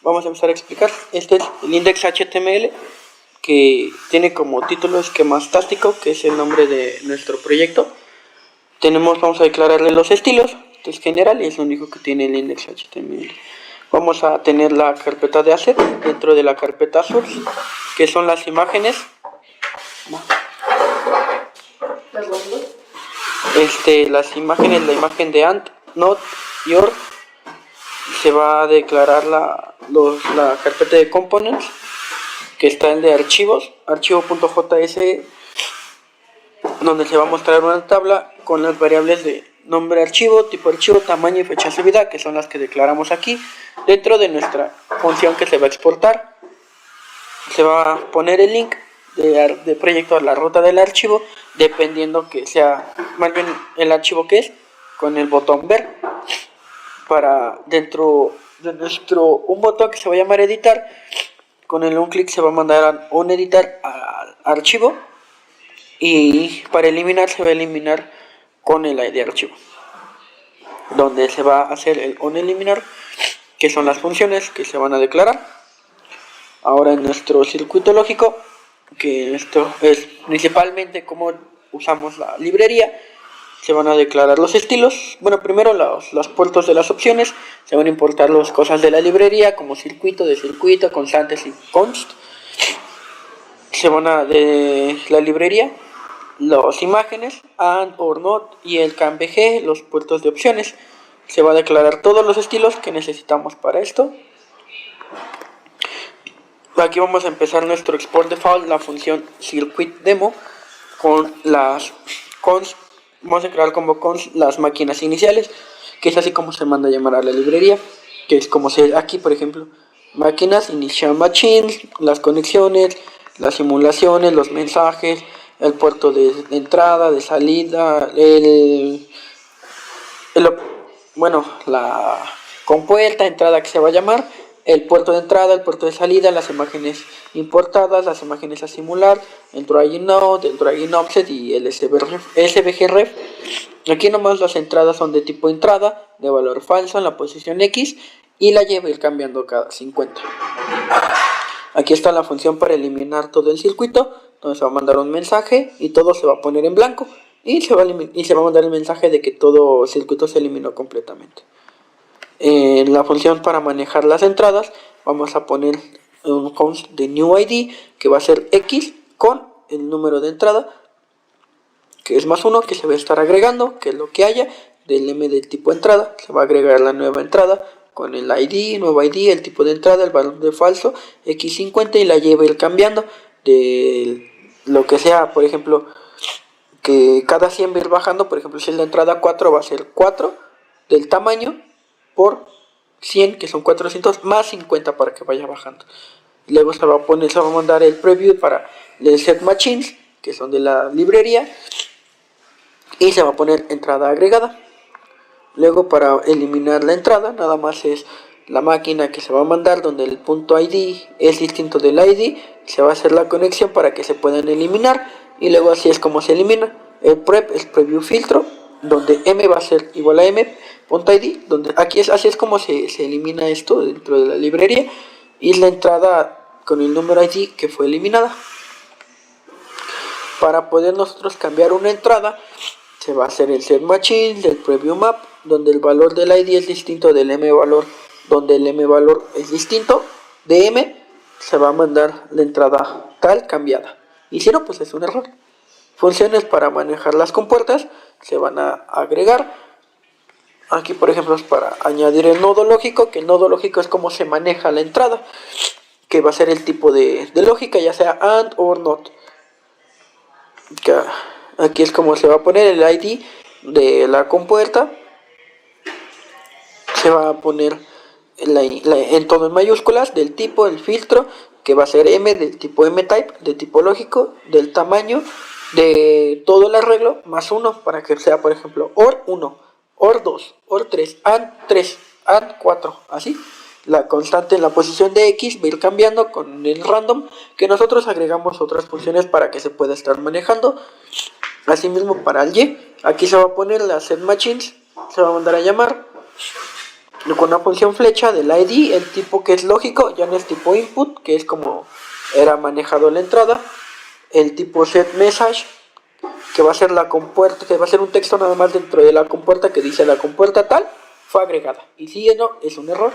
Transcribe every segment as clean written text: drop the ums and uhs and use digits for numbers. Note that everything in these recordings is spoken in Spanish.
vamos a empezar a explicar. Este es el index HTML, que tiene como título esquema estático, que es el nombre de nuestro proyecto. Vamos a declararle los estilos, este es general y es lo único que tiene el index HTML. Vamos a tener la carpeta de asset dentro de la carpeta source, que son las imágenes. Las imágenes, la imagen de AND, NOT y OR. Se va a declarar la carpeta de components, que está el de archivos, archivo.js, donde se va a mostrar una tabla con las variables de nombre archivo, tipo archivo, tamaño y fecha de subida, que son las que declaramos aquí dentro de nuestra función que se va a exportar. Se va a poner el link de proyecto a la ruta del archivo, dependiendo que sea más bien el archivo que es, con el botón ver. Para dentro de un botón que se va a llamar editar, con un clic se va a mandar a un editar al archivo, y para eliminar se va a eliminar con el ID archivo, donde se va a hacer el onEliminar, que son las funciones que se van a declarar. Ahora en nuestro circuito lógico, que esto es principalmente como usamos la librería, se van a declarar los estilos. Bueno, primero los puertos de las opciones. Se van a importar las cosas de la librería, como circuito, de circuito, constantes y const. Se van a de la librería las imágenes, and, or, not y el cambg, los puertos de opciones. Se va a declarar todos los estilos que necesitamos para esto. Aquí vamos a empezar nuestro export default, la función circuitDemo, con las const. Vamos a crear como const las máquinas iniciales, que es así como se manda a llamar a la librería, que es como se aquí, por ejemplo, máquinas initial machines, las conexiones, las simulaciones, los mensajes, el puerto de entrada, de salida, la compuerta, entrada que se va a llamar, el puerto de entrada, el puerto de salida, las imágenes importadas, las imágenes a simular, el drawing node, el drawing offset y el svgref. Aquí nomás las entradas son de tipo entrada, de valor falso en la posición X, y la Y va a ir cambiando cada 50. Aquí está la función para eliminar todo el circuito, donde se va a mandar un mensaje y todo se va a poner en blanco, y se va a mandar el mensaje de que todo el circuito se eliminó completamente. En la función para manejar las entradas vamos a poner un const de newID, que va a ser X con el número de entrada, que es +1, que se va a estar agregando, que es lo que haya del m del tipo entrada. Se va a agregar la nueva entrada con el ID, nuevo ID, el tipo de entrada, el valor de falso, X50, y la Y va a ir cambiando de lo que sea. Por ejemplo, que cada 100 va a ir bajando. Por ejemplo, si es la entrada 4, va a ser 4 del tamaño por 100, que son 400, más 50 para que vaya bajando. Luego se va a mandar el preview para el set machines, que son de la librería, y se va a poner entrada agregada. Luego, para eliminar la entrada, nada más es la máquina que se va a mandar, donde el punto ID es distinto del ID. Se va a hacer la conexión para que se puedan eliminar, y luego así es como se elimina. El prep es preview filtro, donde m va a ser igual a m.id, donde así es como se elimina esto dentro de la librería, y la entrada con el número ID que fue eliminada. Para poder nosotros cambiar una entrada, se va a hacer el set machine del preview map, donde el valor del ID es distinto del m valor, donde el m valor es distinto de m, se va a mandar la entrada tal cambiada, y si no, pues es un error. Funciones para manejar las compuertas se van a agregar. Aquí, por ejemplo, es para añadir el nodo lógico, que el nodo lógico es como se maneja la entrada, que va a ser el tipo de lógica, ya sea AND o NOT. Aquí es como se va a poner el ID de la compuerta. Se va a poner en todo en mayúsculas, del tipo, el filtro, que va a ser M, del tipo M-type, de tipo lógico, del tamaño, de todo el arreglo, +1, para que sea, por ejemplo, OR 1, OR 2, OR 3, AND 3, AND 4, así. La constante en la posición de X va a ir cambiando con el random, que nosotros agregamos otras funciones para que se pueda estar manejando. Asimismo, para el Y, aquí se va a poner la set machines, se va a mandar a llamar, con una función flecha del ID, el tipo que es lógico, ya no es tipo input, que es como era manejado la entrada, el tipo setMessage, que va a ser la compuerta, que va a ser un texto nada más dentro de la compuerta que dice la compuerta tal fue agregada, y si no, es un error.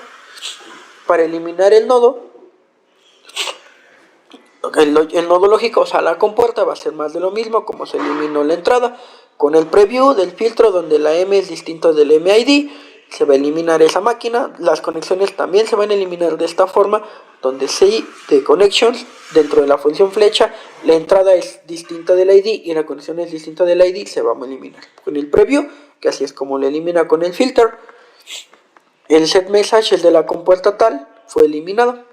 Para eliminar el nodo, el nodo lógico, o sea, la compuerta va a ser más de lo mismo, como se eliminó la entrada. Con el preview del filtro, donde la M es distinto del MID, se va a eliminar esa máquina. Las conexiones también se van a eliminar de esta forma, donde si de connections, dentro de la función flecha, la entrada es distinta del ID y la conexión es distinta del ID, se va a eliminar. Con el preview, que así es como lo elimina con el filter, el setMessage, el de la compuerta tal, fue eliminado.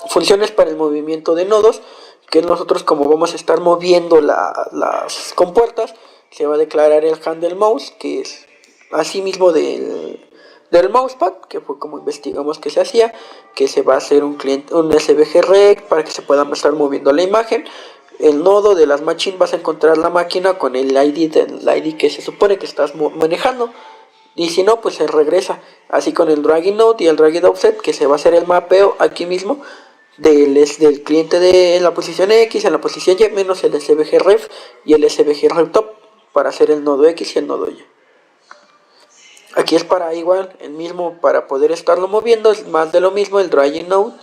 Funciones para el movimiento de nodos, que nosotros, como vamos a estar moviendo las compuertas, se va a declarar el handle mouse, que es asimismo del mousepad, que fue como investigamos que se hacía, que se va a hacer un cliente, un SVG para que se pueda estar moviendo la imagen. El nodo de las machines, vas a encontrar la máquina con el ID que se supone que estás manejando, y si no, pues se regresa. Así con el dragging node y el dragging offset, que se va a hacer el mapeo aquí mismo del cliente de la posición X en la posición Y, menos el SVG-ref y el SVG-ref top, para hacer el nodo X y el nodo Y. Aquí es para igual, el mismo, para poder estarlo moviendo, es más de lo mismo el dragging node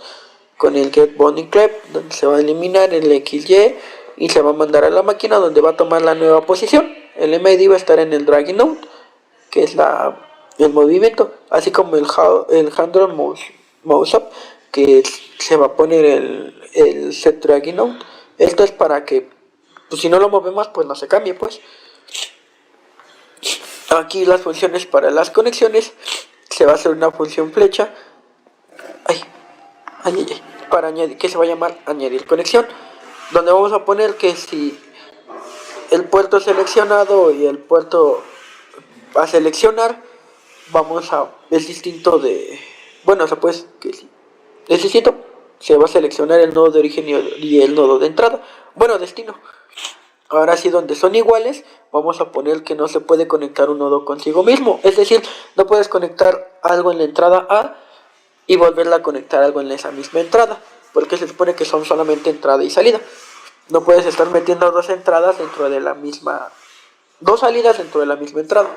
con el get bounding clef, donde se va a eliminar el XY y se va a mandar a la máquina donde va a tomar la nueva posición. El MID va a estar en el dragging node, que es el movimiento, así como el handle mouse up, que se va a poner el set dragging node. Esto es para que, pues, si no lo movemos, pues no se cambie, pues. Aquí las funciones para las conexiones, se va a hacer una función flecha, para añadir, que se va a llamar añadir conexión, donde vamos a poner que si el puerto seleccionado y el puerto a seleccionar, es distinto de, bueno, o sea, pues, que si es distinto, se va a seleccionar el nodo de origen y el nodo de entrada, bueno, destino. Ahora sí, donde son iguales, vamos a poner que no se puede conectar un nodo consigo mismo, es decir, no puedes conectar algo en la entrada A y volverla a conectar algo en esa misma entrada, porque se supone que son solamente entrada y salida. No puedes estar metiendo dos entradas dentro de la misma, dos salidas dentro de la misma entrada.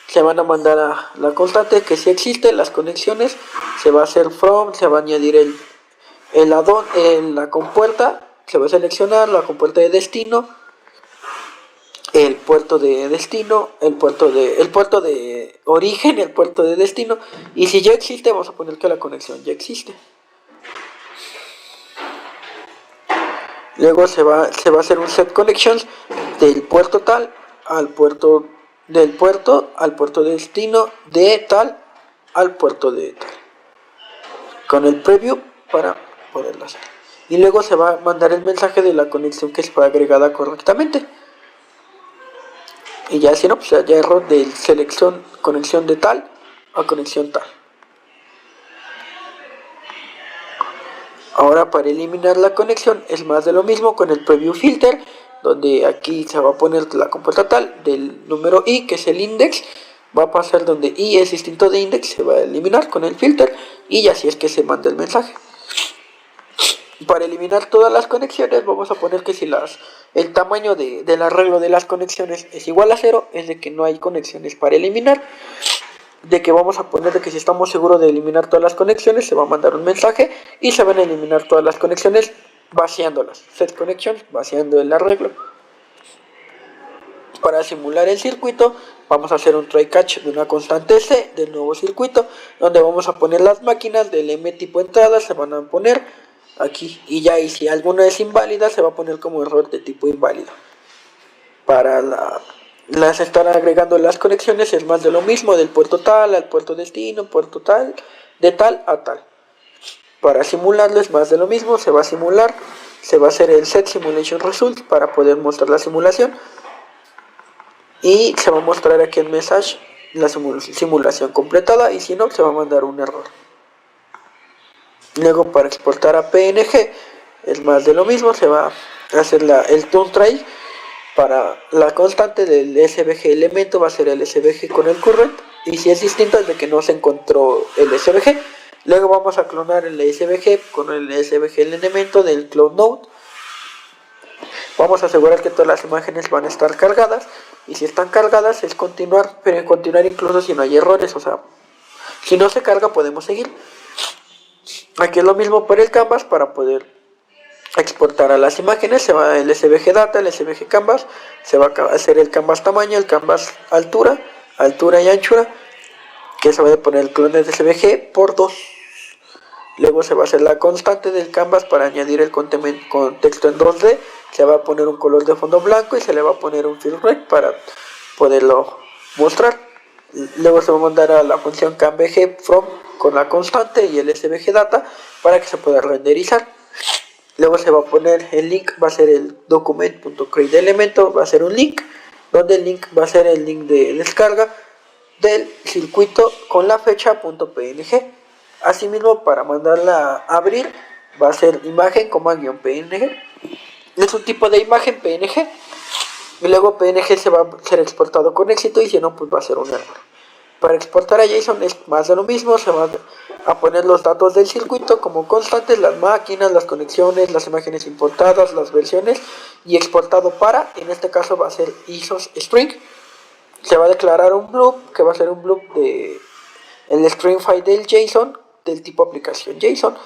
Se van a mandar a la constante que si existen las conexiones, se va a hacer from, se va a añadir el addon en la compuerta, se va a seleccionar la compuerta de destino, el puerto de destino, el puerto de origen, el puerto de destino, y si ya existe, vamos a poner que la conexión ya existe. Luego se va a hacer un set connections del puerto tal al puerto del puerto al puerto de destino, de tal al puerto de tal, con el preview para poderlo hacer. Y luego se va a mandar el mensaje de la conexión que fue agregada correctamente. Y ya si no, pues ya error de selección, conexión de tal a conexión tal. Ahora, para eliminar la conexión es más de lo mismo con el preview filter, donde aquí se va a poner la compuerta tal del número i, que es el index, va a pasar donde i es distinto de index, se va a eliminar con el filter, y así es que se manda el mensaje. Para eliminar todas las conexiones, vamos a poner que si el tamaño del arreglo de las conexiones es igual a 0, es de que no hay conexiones para eliminar. De que vamos a poner de que si estamos seguros de eliminar todas las conexiones, se va a mandar un mensaje y se van a eliminar todas las conexiones vaciándolas. Set connections, vaciando el arreglo. Para simular el circuito, vamos a hacer un try catch de una constante C del nuevo circuito, donde vamos a poner las máquinas del M tipo entrada, se van a poner aquí, y ya, y si alguna es inválida, se va a poner como error de tipo inválido. Para las estar agregando las conexiones es más de lo mismo, del puerto tal al puerto destino, puerto tal, de tal a tal. Para simularlo es más de lo mismo, se va a simular, se va a hacer el set simulation result para poder mostrar la simulación, y se va a mostrar aquí el message, la simulación completada, y si no, se va a mandar un error. Luego, para exportar a PNG es más de lo mismo, se va a hacer el tune try. Para la constante del SVG elemento va a ser el SVG con el current, Y si es distinto es de que no se encontró el SVG. Luego vamos a clonar el SVG con el SVG elemento del clone node. Vamos a asegurar que todas las imágenes van a estar cargadas. Y si están cargadas es continuar, pero continuar incluso si no hay errores. O sea, si no se carga podemos seguir. Aquí es lo mismo para el canvas. Para poder exportar a las imágenes se va el SVG data, el SVG canvas. Se va a hacer el canvas tamaño, el canvas altura y anchura, que se va a poner el clone de SVG por 2. Luego se va a hacer la constante del canvas para añadir el contexto en 2D. Se va a poner un color de fondo blanco y se le va a poner un fill rect para poderlo mostrar. Luego se va a mandar a la función canvg from con la constante y el svg data para que se pueda renderizar. Luego se va a poner el link, va a ser el document.create elemento, va a ser un link, donde el link va a ser el link de descarga del circuito con la fecha .png. Asimismo, para mandarla a abrir, va a ser imagen, -png. Es un tipo de imagen PNG. Y luego PNG se va a ser exportado con éxito, y si no, pues va a ser un error. Para exportar a JSON es más de lo mismo. Se van a poner los datos del circuito como constantes, las máquinas, las conexiones, las imágenes importadas, las versiones, y exportado para, en este caso va a ser ISOs string. Se va a declarar un bloop, que va a ser un bloop de el string file del JSON, del tipo aplicación JSON,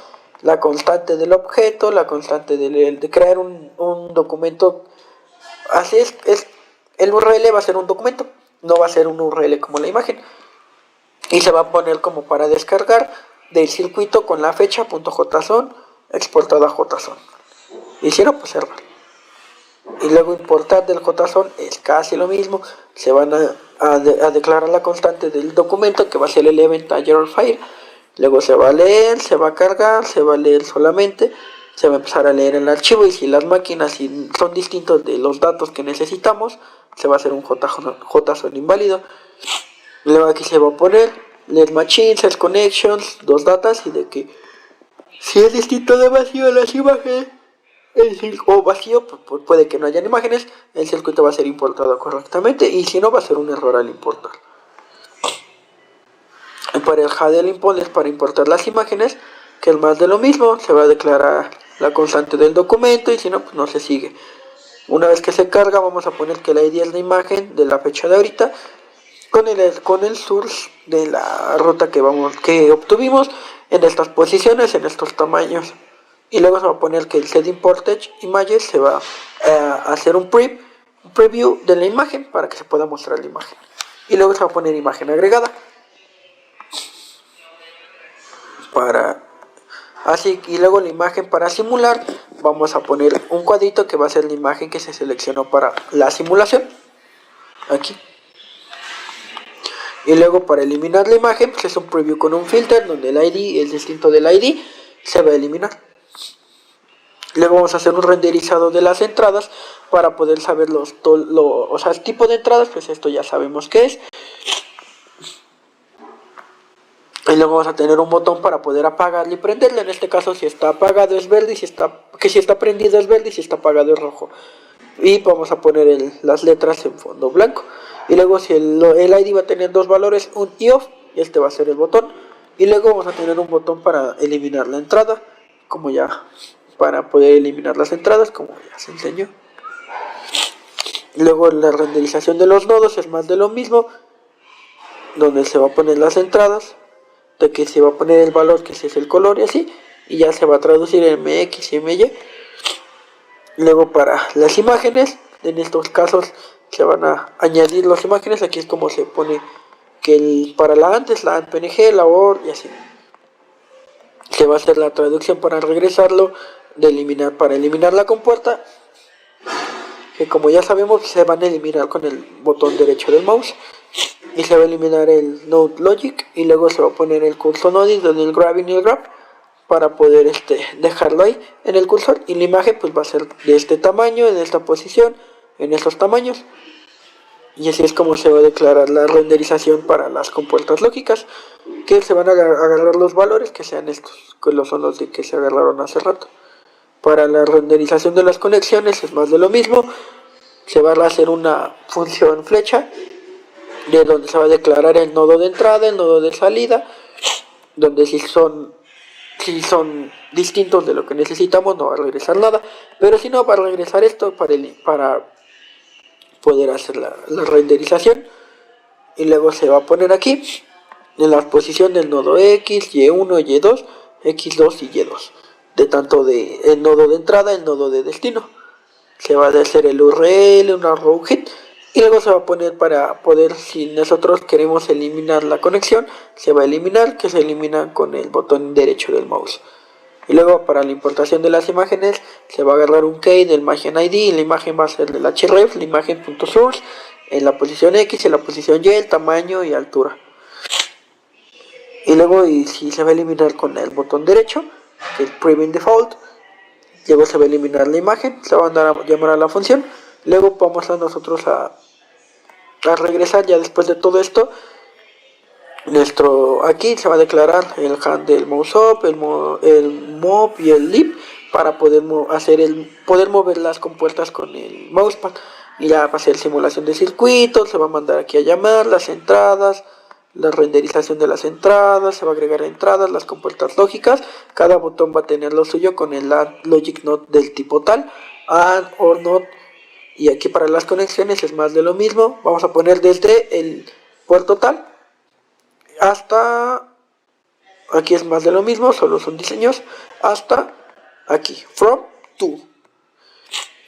la constante del objeto, la constante de crear un documento. Así es, el URL va a ser un documento, no va a ser un URL como la imagen. Y se va a poner como para descargar del circuito con la fecha .json exportado a JSON. Y si no, pues error. Y luego importar del JSON es casi lo mismo. Se van a declarar la constante del documento, que va a ser el event error file. Luego se va a leer, se va a cargar, se va a leer solamente, se va a empezar a leer el archivo, y si las máquinas son distintos de los datos que necesitamos, se va a hacer un JSON inválido. Luego aquí se va a poner let machine, set connections, dos datas, y de que si es distinto de vacío las imágenes o vacío, pues puede que no hayan imágenes, el circuito va a ser importado correctamente, y si no, va a ser un error al importar. Para el handle import es para importar las imágenes, que es más de lo mismo. Se va a declarar la constante del documento, y si no, pues no se sigue. Una vez que se carga, vamos a poner que la ID es la imagen de la fecha de ahorita, con el source de la ruta que obtuvimos en estas posiciones, en estos tamaños. Y luego se va a poner que el set imported images se va a hacer un preview de la imagen para que se pueda mostrar la imagen. Y luego se va a poner imagen agregada. Y luego la imagen para simular, vamos a poner un cuadrito que va a ser la imagen que se seleccionó para la simulación, aquí. Y luego para eliminar la imagen, pues es un preview con un filter donde el ID, el distinto del ID, se va a eliminar. Luego vamos a hacer un renderizado de las entradas para poder saber el tipo de entradas, pues esto ya sabemos qué es. Y luego vamos a tener un botón para poder apagarle y prenderle. En este caso, si está apagado es verde, y si está prendido es verde, y si está apagado es rojo. Y vamos a poner las letras en fondo blanco. Y luego si el ID va a tener dos valores, un y off, y este va a ser el botón. Y luego vamos a tener un botón para eliminar la entrada, para poder eliminar las entradas, como ya se enseñó. Luego la renderización de los nodos es más de lo mismo, donde se va a poner las entradas, de que se va a poner el valor, que ese es el color, y así, y ya se va a traducir en MX y MY. Luego para las imágenes, en estos casos se van a añadir las imágenes. Aquí es como se pone que para la ANT es la ANT PNG, la OR, y así. Se va a hacer la traducción para regresarlo, para eliminar la compuerta, que como ya sabemos se van a eliminar con el botón derecho del mouse. Y se va a eliminar el node logic, y luego se va a poner el cursor node donde el grabbing y el grab, para poder dejarlo ahí en el cursor. Y la imagen pues va a ser de este tamaño, en esta posición, en estos tamaños. Y así es como se va a declarar la renderización para las compuertas lógicas, que se van a agarrar los valores que sean estos, que son los que se agarraron hace rato. Para la renderización de las conexiones es más de lo mismo. Se va a hacer una función flecha de donde se va a declarar el nodo de entrada, el nodo de salida, donde si son distintos de lo que necesitamos no va a regresar nada, pero si no va a regresar esto para poder hacer la renderización. Y luego se va a poner aquí en la posición del nodo X, Y1, Y2, X2 y Y2, de tanto de el nodo de entrada, el nodo de destino. Se va a hacer el URL, una row hit, y luego se va a poner para poder, si nosotros queremos eliminar la conexión, se va a eliminar, que se elimina con el botón derecho del mouse. Y luego para la importación de las imágenes se va a agarrar un key del imagen ID y la imagen va a ser del href, la imagen.source, en la posición X, en la posición Y, el tamaño y altura. Y luego si se va a eliminar con el botón derecho, que es Prevent Default, luego se va a eliminar la imagen, se va a mandar a llamar a la función, luego vamos a nosotros a regresar ya después de todo esto. Aquí se va a declarar el hand del mouse up, el move y el lip para poder mover las compuertas con el mousepad. Y ya va a ser simulación de circuitos, se va a mandar aquí a llamar las entradas, la renderización de las entradas, se va a agregar entradas, las compuertas lógicas. Cada botón va a tener lo suyo con el add logic not del tipo tal, add or not. Y aquí para las conexiones es más de lo mismo. Vamos a poner desde el puerto tal hasta aquí es más de lo mismo, solo son diseños, hasta aquí, from to.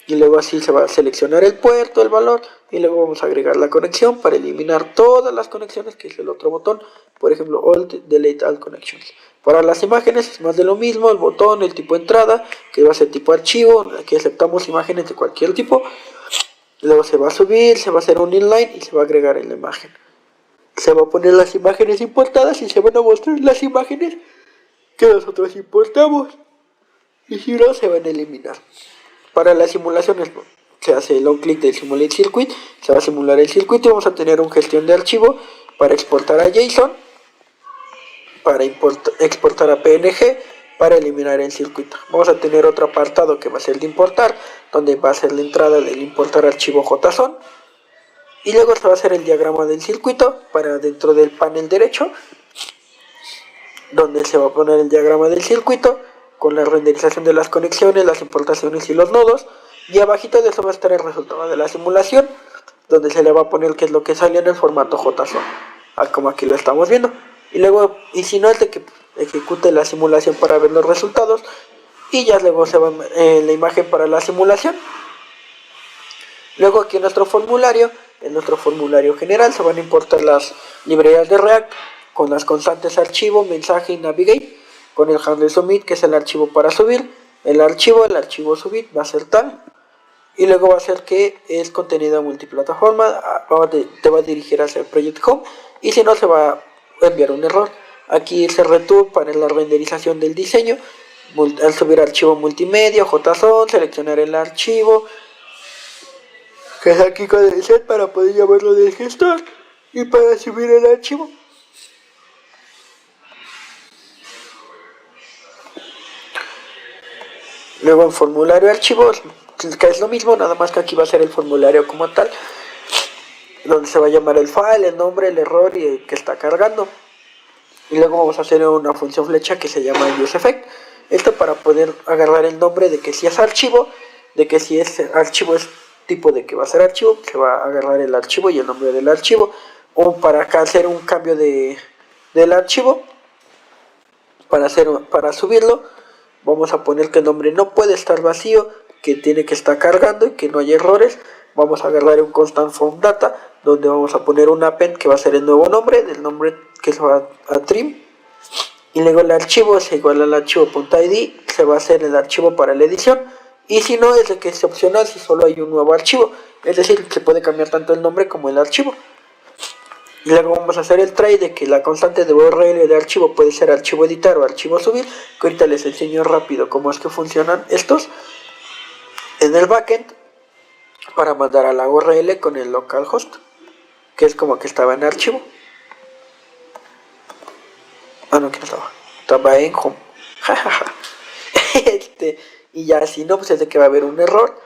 Y luego así se va a seleccionar el puerto, el valor, y luego vamos a agregar la conexión para eliminar todas las conexiones, que es el otro botón. Por ejemplo, alt, delete all connections. Para las imágenes es más de lo mismo, el botón, el tipo de entrada, que va a ser tipo archivo, aquí aceptamos imágenes de cualquier tipo. Luego se va a subir, se va a hacer un inline y se va a agregar en la imagen. Se va a poner las imágenes importadas y se van a mostrar las imágenes que nosotros importamos. Y si no, se van a eliminar. Para las simulaciones se hace el on click del Simulate Circuit, se va a simular el circuito y vamos a tener una gestión de archivo para exportar a JSON, para exportar a PNG, para eliminar el circuito. Vamos a tener otro apartado que va a ser de importar, donde va a ser la entrada del importar archivo JSON. Y luego se va a hacer el diagrama del circuito para dentro del panel derecho, donde se va a poner el diagrama del circuito con la renderización de las conexiones, las importaciones y los nodos. Y abajito de eso va a estar el resultado de la simulación, donde se le va a poner qué es lo que salió en el formato JSON, como aquí lo estamos viendo. Y luego, y si no, es de que ejecute la simulación para ver los resultados. Y ya luego se va la imagen para la simulación. Luego aquí en nuestro formulario general se van a importar las librerías de React con las constantes archivo, mensaje y navigate, con el handle submit, que es el archivo para subir, el archivo subit va a ser tal, y luego va a ser que es contenido multiplataforma, te va a dirigir hacia el Project Home, y si no se va a enviar un error. Aquí se return para la renderización del diseño, al subir archivo multimedia, JSON, seleccionar el archivo, que es aquí con el set para poder llamarlo del gestor y para subir el archivo. Luego en formulario archivos, que es lo mismo, nada más que aquí va a ser el formulario como tal, donde se va a llamar el file, el nombre, el error y el que está cargando. Y luego vamos a hacer una función flecha que se llama useEffect. Esto para poder agarrar el nombre de que si es archivo, de que si es archivo es tipo de que va a ser archivo, se va a agarrar el archivo y el nombre del archivo. O para acá hacer un cambio del archivo, para subirlo, vamos a poner que el nombre no puede estar vacío, que tiene que estar cargando y que no hay errores. Vamos a agarrar un constant from data, donde vamos a poner un append que va a ser el nuevo nombre, del nombre que se va a trim. Y luego el archivo es igual al archivo.id, se va a hacer el archivo para la edición. Y si no, es de que es opcional si solo hay un nuevo archivo. Es decir, se puede cambiar tanto el nombre como el archivo. Y luego vamos a hacer el try de que la constante de URL de archivo puede ser archivo editar o archivo subir, que ahorita les enseño rápido cómo es que funcionan estos en el backend para mandar a la URL con el localhost, que es como que estaba en archivo. No, que no estaba en home. Y ya si no, pues es de que va a haber un error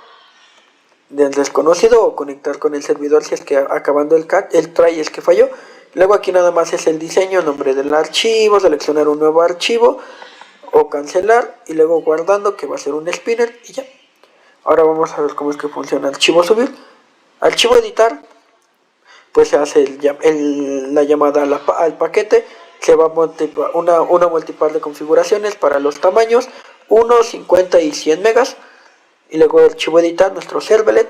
del desconocido o conectar con el servidor si es que acabando el try es que falló. Luego aquí nada más es el diseño, nombre del archivo, seleccionar un nuevo archivo o cancelar y luego guardando, que va a ser un spinner, y ya. Ahora vamos a ver cómo es que funciona archivo subir. Archivo editar, pues se hace la llamada al paquete, se va a multiplicar una multipar de configuraciones para los tamaños 1, 50 y 100 megas. Y luego el archivo editar, nuestro servlet,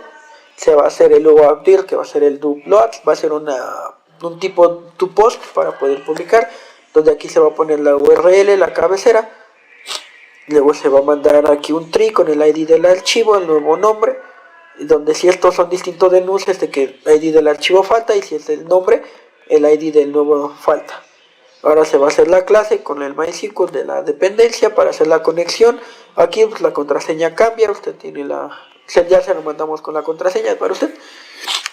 se va a hacer el updir, que va a ser el download, va a ser un tipo to post para poder publicar, donde aquí se va a poner la URL, la cabecera. Luego se va a mandar aquí un tree con el ID del archivo, el nuevo nombre, donde si estos son distintos de null, es de que el ID del archivo falta, y si es el nombre, el ID del nuevo falta. Ahora se va a hacer la clase con el MySQL de la dependencia para hacer la conexión. Aquí pues, la contraseña cambia, usted tiene ya se lo mandamos con la contraseña para usted.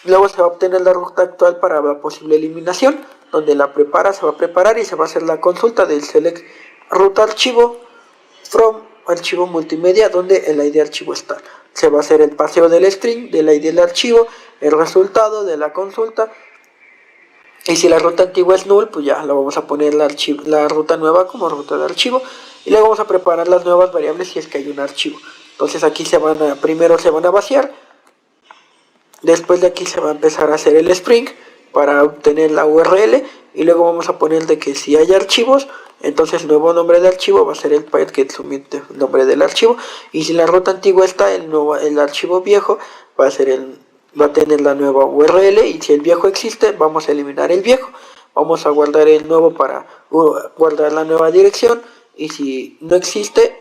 Luego se va a obtener la ruta actual para la posible eliminación, donde se va a preparar y se va a hacer la consulta del select root archivo from archivo multimedia, donde el ID archivo está. Se va a hacer el paseo del string, del ID del archivo, el resultado de la consulta. Y si la ruta antigua es null, pues ya la vamos a poner la ruta nueva como ruta de archivo. Y luego vamos a preparar las nuevas variables si es que hay un archivo. Entonces aquí primero se van a vaciar. Después de aquí se va a empezar a hacer el string para obtener la URL. Y luego vamos a poner de que si hay archivos, entonces el nuevo nombre de archivo va a ser el get_submit, el nombre del archivo. Y si la ruta antigua está, el archivo viejo va a tener la nueva URL, y si el viejo existe, vamos a eliminar el viejo. Vamos a guardar el nuevo para guardar la nueva dirección, y si no existe,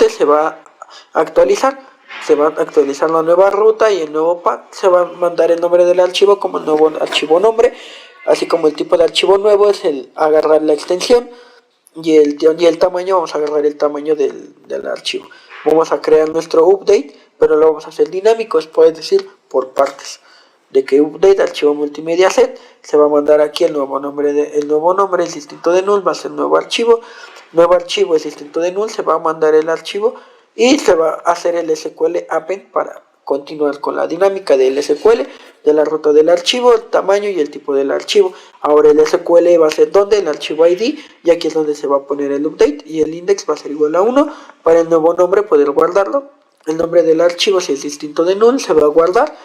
se va a actualizar. Se va a actualizar la nueva ruta y el nuevo path. Se va a mandar el nombre del archivo como el nuevo archivo nombre, así como el tipo de archivo nuevo es el agarrar la extensión, y el tamaño, vamos a agarrar el tamaño del archivo. Vamos a crear nuestro update, pero lo vamos a hacer dinámico, es decir, por partes. De que update archivo multimedia set, se va a mandar aquí el nuevo nombre, es distinto de null, va a ser nuevo archivo es distinto de null, se va a mandar el archivo y se va a hacer el SQL append para continuar con la dinámica del SQL, de la ruta del archivo, el tamaño y el tipo del archivo. Ahora el SQL va a ser donde el archivo ID, y aquí es donde se va a poner el update, y el index va a ser igual a 1 para el nuevo nombre poder guardarlo. El nombre del archivo, si es distinto de null, se va a guardar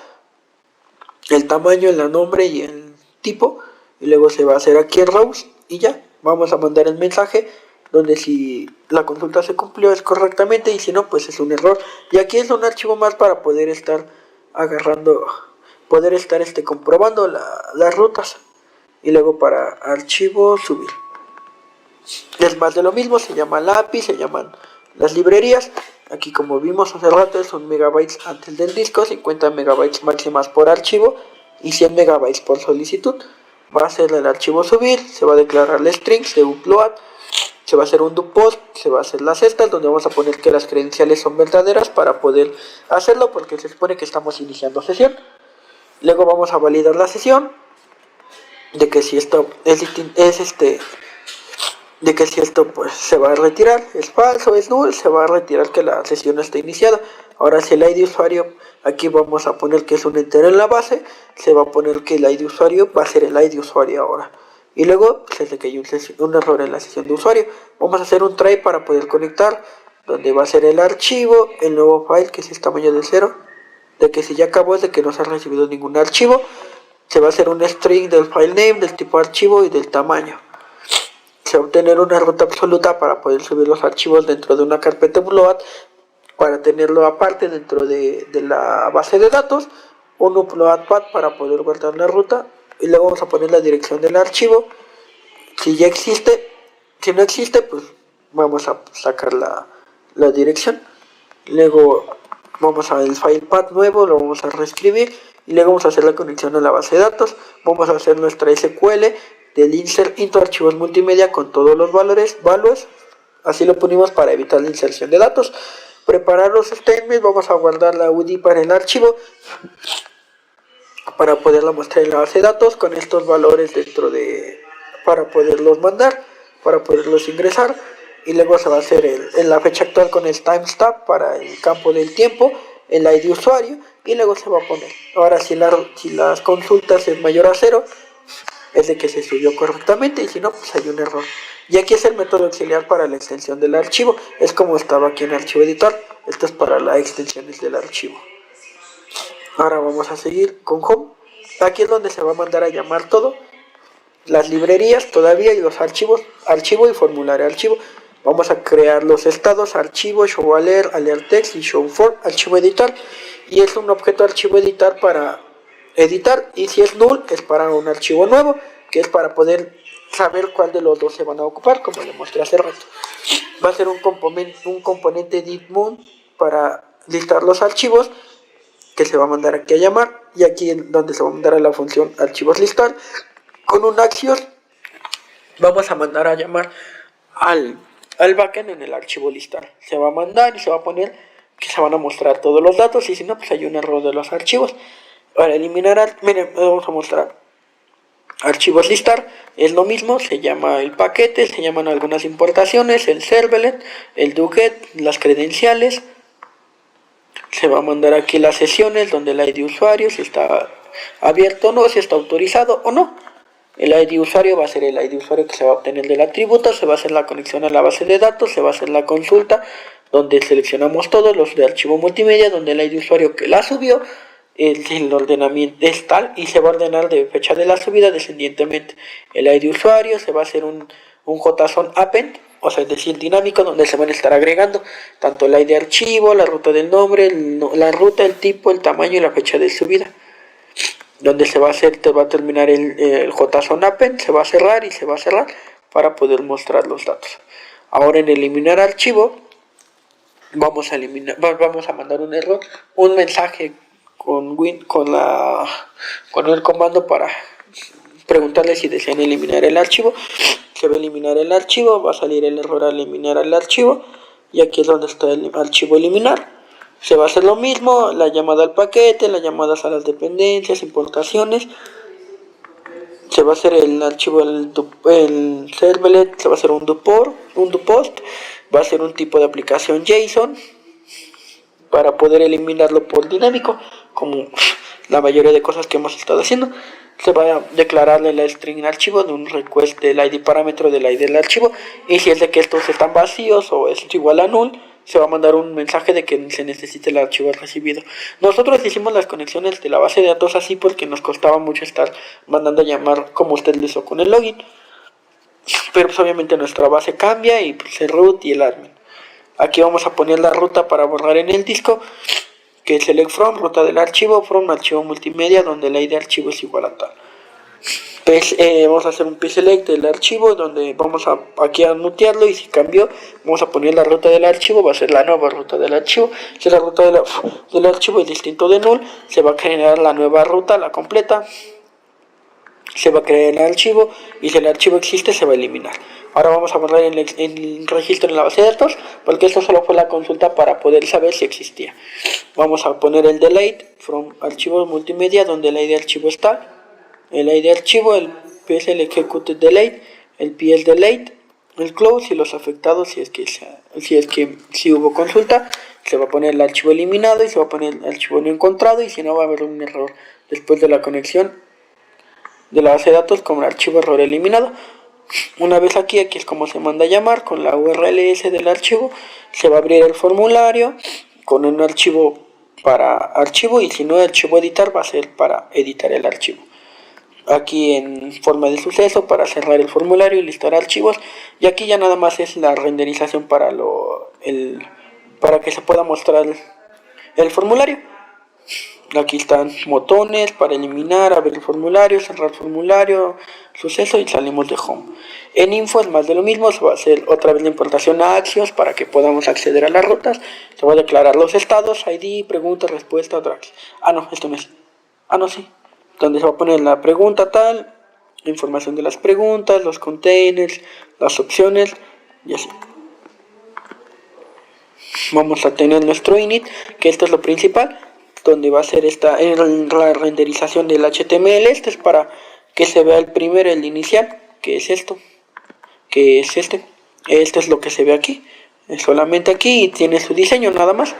el tamaño, el nombre y el tipo, y luego se va a hacer aquí en rows, y ya vamos a mandar el mensaje donde si la consulta se cumplió es correctamente, y si no, pues es un error. Y aquí es un archivo más para poder estar comprobando las rutas. Y luego para archivo subir, es más de lo mismo, se llama la API, se llaman las librerías. Aquí, como vimos hace rato, son megabytes antes del disco, 50 megabytes máximas por archivo y 100 megabytes por solicitud. Va a ser el archivo subir, se va a declarar el string, se upload, se va a hacer un do post, se va a hacer las cestas, donde vamos a poner que las credenciales son verdaderas para poder hacerlo, porque se supone que estamos iniciando sesión. Luego vamos a validar la sesión, de que si esto de que si esto pues se va a retirar, es falso, es null, se va a retirar que la sesión está iniciada. Ahora si el ID usuario, aquí vamos a poner que es un entero en la base, se va a poner que el ID usuario va a ser el ID usuario ahora. Y luego, pues, desde que hay un error en la sesión de usuario, vamos a hacer un try para poder conectar, donde va a ser el archivo, el nuevo file, que es el tamaño de 0, de que si ya acabó es de que no se ha recibido ningún archivo. Se va a hacer un string del file name, del tipo archivo y del tamaño. Se va a obtener una ruta absoluta para poder subir los archivos dentro de una carpeta upload, para tenerlo aparte dentro de la base de datos, un upload path para poder guardar la ruta, y luego vamos a poner la dirección del archivo. Si ya existe, si no existe, pues vamos a sacar la dirección. Luego vamos al file path nuevo, lo vamos a reescribir, y luego vamos a hacer la conexión a la base de datos. Vamos a hacer nuestra SQL del insert into archivos multimedia con todos los valores, así lo ponemos para evitar la inserción de datos. Preparar los statements, vamos a guardar la UID para el archivo, para poderla mostrar en la base de datos con estos valores para poderlos mandar, para poderlos ingresar. Y luego se va a hacer en la fecha actual con el timestamp para el campo del tiempo, el ID de usuario y luego se va a poner. Ahora si las consultas es mayor a 0, es de que se subió correctamente, y si no, pues hay un error. Y aquí es el método auxiliar para la extensión del archivo. Es como estaba aquí en archivo editor. Esto es para las extensiones del archivo. Ahora vamos a seguir con Home. Aquí es donde se va a mandar a llamar todo. Las librerías todavía y los archivos. Archivo y formulario archivo. Vamos a crear los estados, archivo, show alert, alert text y show form, archivo editar. Y es un objeto archivo editar para editar. Y si es null, es para un archivo nuevo, que es para poder saber cuál de los dos se van a ocupar, como le mostré hace rato. Va a ser un componente editMoon para listar los archivos, que se va a mandar aquí a llamar. Y aquí es donde se va a mandar a la función archivos listar. Con un axios vamos a mandar a llamar al backend en el archivo listar. Se va a mandar y se va a poner que se van a mostrar todos los datos, y si no, pues hay un error de los archivos. Para eliminar, miren, vamos a mostrar archivos listar, es lo mismo, se llama el paquete, se llaman algunas importaciones, el servlet, el doget, las credenciales. Se va a mandar aquí las sesiones donde el ID usuario, si está abierto o no, si está autorizado o no. El ID usuario va a ser el ID usuario que se va a obtener del atributo, se va a hacer la conexión a la base de datos, se va a hacer la consulta, donde seleccionamos todos los de archivo multimedia, donde el ID usuario que la subió, el ordenamiento es tal, y se va a ordenar de fecha de la subida descendientemente. El ID usuario se va a hacer un JSON append, o sea, es decir, dinámico, donde se van a estar agregando tanto el ID archivo, la ruta del nombre, la ruta, el tipo, el tamaño y la fecha de subida. Donde se va a terminar el JSON append, se va a cerrar y se va a cerrar para poder mostrar los datos. Ahora en eliminar archivo vamos a mandar un error, un mensaje con el comando para preguntarle si desean eliminar el archivo. Se va a eliminar el archivo, va a salir el error al eliminar el archivo, y aquí es donde está el archivo eliminar. Se va a hacer lo mismo, la llamada al paquete, las llamadas a las dependencias, importaciones. Se va a hacer el archivo, el servlet, se va a hacer un dopost, va a ser un tipo de aplicación JSON para poder eliminarlo por dinámico, como la mayoría de cosas que hemos estado haciendo. Se va a declararle la string archivo de un request del ID parámetro del ID del archivo, y si es de que estos están vacíos o es igual a null, se va a mandar un mensaje de que se necesita el archivo recibido. Nosotros hicimos las conexiones de la base de datos así porque nos costaba mucho estar mandando a llamar como usted lo hizo con el login, pero pues obviamente nuestra base cambia y pues el root y el admin. Aquí vamos a poner la ruta para borrar en el disco, que es select from, ruta del archivo, from archivo multimedia, donde el ID de archivo es igual a tal. Pues, vamos a hacer un pselect del archivo, donde vamos aquí a mutearlo, y si cambió, vamos a poner la ruta del archivo, va a ser la nueva ruta del archivo. Si la ruta del archivo es distinto de null, se va a generar la nueva ruta, la completa. Se va a crear el archivo, y si el archivo existe se va a eliminar. Ahora vamos a borrar el registro en la base de datos, porque esto solo fue la consulta para poder saber si existía. Vamos a poner el delete from archivo multimedia, donde el ID de archivo está, el ID de archivo, el PSL executed delete, el PS delete, el close y los afectados. Si hubo consulta, se va a poner el archivo eliminado y se va a poner el archivo no encontrado, y si no va a haber un error después de la conexión de la base de datos como el archivo error eliminado. Una vez aquí es como se manda a llamar con la URLs del archivo. Se va a abrir el formulario con un archivo para archivo, y si no, el archivo editar va a ser para editar el archivo. Aquí en forma de suceso para cerrar el formulario y listar archivos, y aquí ya nada más es la renderización para que se pueda mostrar el formulario. Aquí están botones para eliminar, abrir el formulario, cerrar el formulario, suceso, y salimos de home. En info es más de lo mismo, se va a hacer otra vez la importación a Axios para que podamos acceder a las rutas. Se va a declarar los estados, ID, pregunta, respuesta, drags. No, esto no es. No, sí. Donde se va a poner la pregunta tal, la información de las preguntas, los containers, las opciones y así. Vamos a tener nuestro init, que esto es lo principal, donde va a ser la renderización del HTML. Esto es para que se vea el inicial, que es esto, que es este. Esto es lo que se ve aquí, es solamente aquí, y tiene su diseño nada más.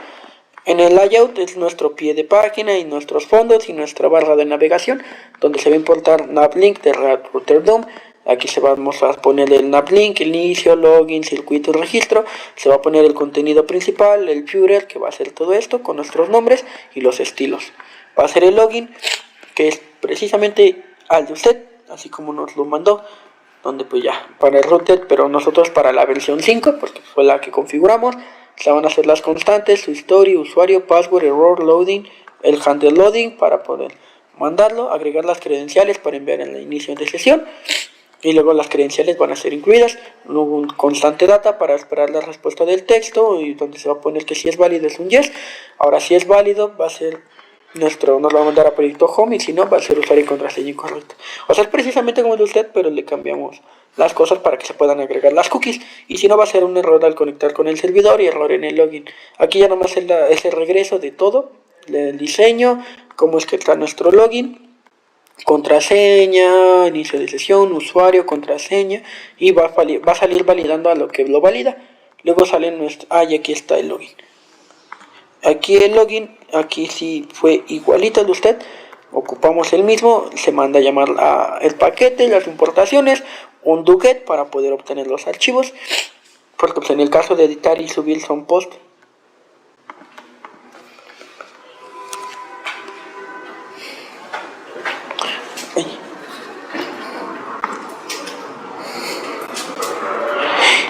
En el layout es nuestro pie de página y nuestros fondos y nuestra barra de navegación, donde se va a importar navlink de Rotterdam. Aquí se vamos a poner el navlink, el inicio, login, circuito y registro. Se va a poner el contenido principal, el footer, que va a ser todo esto con nuestros nombres y los estilos. Va a ser el login, que es precisamente al de usted, así como nos lo mandó, donde pues ya para el router, pero nosotros para la versión 5, porque fue la que configuramos. Se van a hacer las constantes, su historia, usuario, password, error, loading, el handle loading para poder mandarlo, agregar las credenciales para enviar en el inicio de sesión, y luego las credenciales van a ser incluidas, luego un constante data para esperar la respuesta del texto, y donde se va a poner que si es válido es un yes. Ahora si es válido va a ser nos lo va a mandar a proyecto home, y si no va a ser usuario y contraseña incorrecto. O sea, es precisamente como de usted, pero le cambiamos las cosas para que se puedan agregar las cookies, y si no va a ser un error al conectar con el servidor y error en el login. Aquí ya nomás es el regreso de todo, del diseño, cómo es que está nuestro login, contraseña, inicio de sesión, usuario, contraseña, y va a salir validando a lo que lo valida. Luego sale nuestro, y aquí está el login. Aquí el login, aquí sí fue igualito al de usted, ocupamos el mismo, se manda a llamar el paquete, las importaciones, un doget para poder obtener los archivos, porque pues, en el caso de editar y subir son post.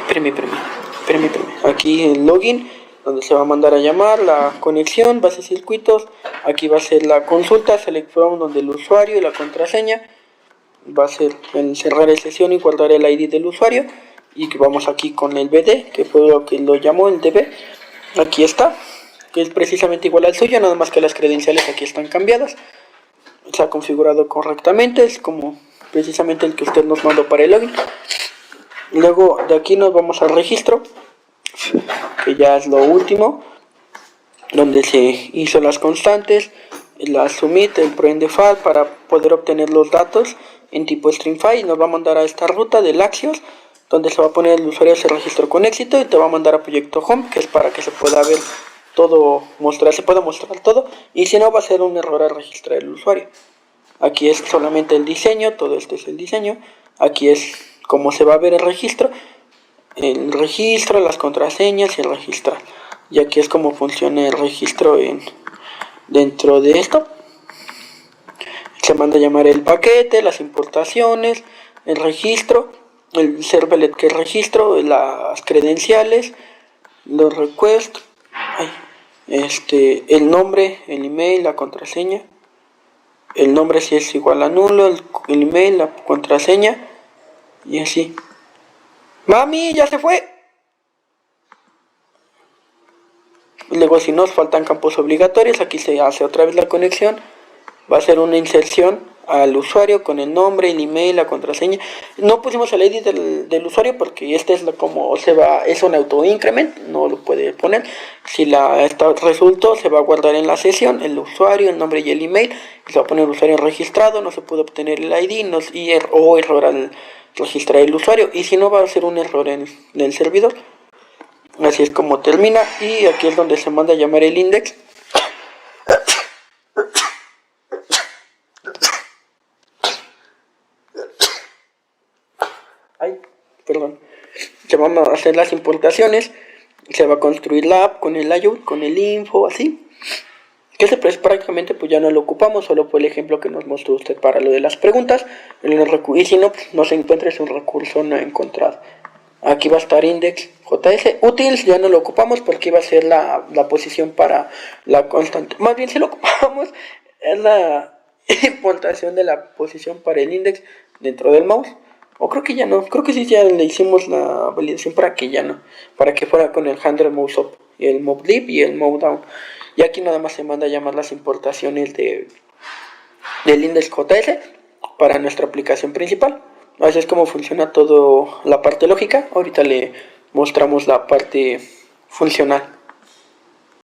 Espérame. Aquí el login, donde se va a mandar a llamar, la conexión, base de circuitos, aquí va a ser la consulta, select from, donde el usuario y la contraseña, va a ser el cerrar la sesión y guardar el ID del usuario, y que vamos aquí con el BD, que fue lo que lo llamó el DB, aquí está, que es precisamente igual al suyo, nada más que las credenciales aquí están cambiadas, se ha configurado correctamente, es como precisamente el que usted nos mandó para el login. Luego de aquí nos vamos al registro, que ya es lo último, donde se hizo las constantes, la submit, el prend default para poder obtener los datos en tipo string file, y nos va a mandar a esta ruta del Axios, donde se va a poner el usuario se registró con éxito, y te va a mandar a proyecto home, que es para que se pueda ver todo, se pueda mostrar todo, y si no va a ser un error al registrar el usuario. Aquí es solamente el diseño, todo esto es el diseño, aquí es como se va a ver el registro, las contraseñas y el registrar. Y aquí es como funciona el registro dentro de esto. Se manda a llamar el paquete, las importaciones, el registro, el servlet que es registro, las credenciales, los requests, el nombre, el email, la contraseña, el nombre si es igual a nulo, el email, la contraseña, y así. ¡Mami, ya se fue! Luego si nos faltan campos obligatorios, aquí se hace otra vez la conexión. Va a ser una inserción al usuario con el nombre, el email, la contraseña. No pusimos el ID del usuario porque este es como es un auto increment, no lo puede poner. Si resultó, se va a guardar en la sesión el usuario, el nombre y el email. Se va a poner el usuario registrado, no se puede obtener el ID o error al registrar el usuario. Y si no, va a ser un error en el servidor. Así es como termina, y aquí es donde se manda a llamar el index. Se van a hacer las importaciones, se va a construir la app con el layout, con el info, así. Que ese prácticamente pues ya no lo ocupamos, solo fue el ejemplo que nos mostró usted para lo de las preguntas. Y si no, pues no se encuentra, es un recurso no encontrado. Aquí va a estar index JS. Utils ya no lo ocupamos porque iba a ser la posición para la constante. Más bien si lo ocupamos es la importación de la posición para el index dentro del mouse. O creo que ya no. Creo que sí ya le hicimos la validación para que ya no. Para que fuera con el handler mouse up, y el move lib y el move down. Y aquí nada más se manda a llamar las importaciones del index JS para nuestra aplicación principal. Así es como funciona todo la parte lógica. Ahorita le mostramos la parte funcional.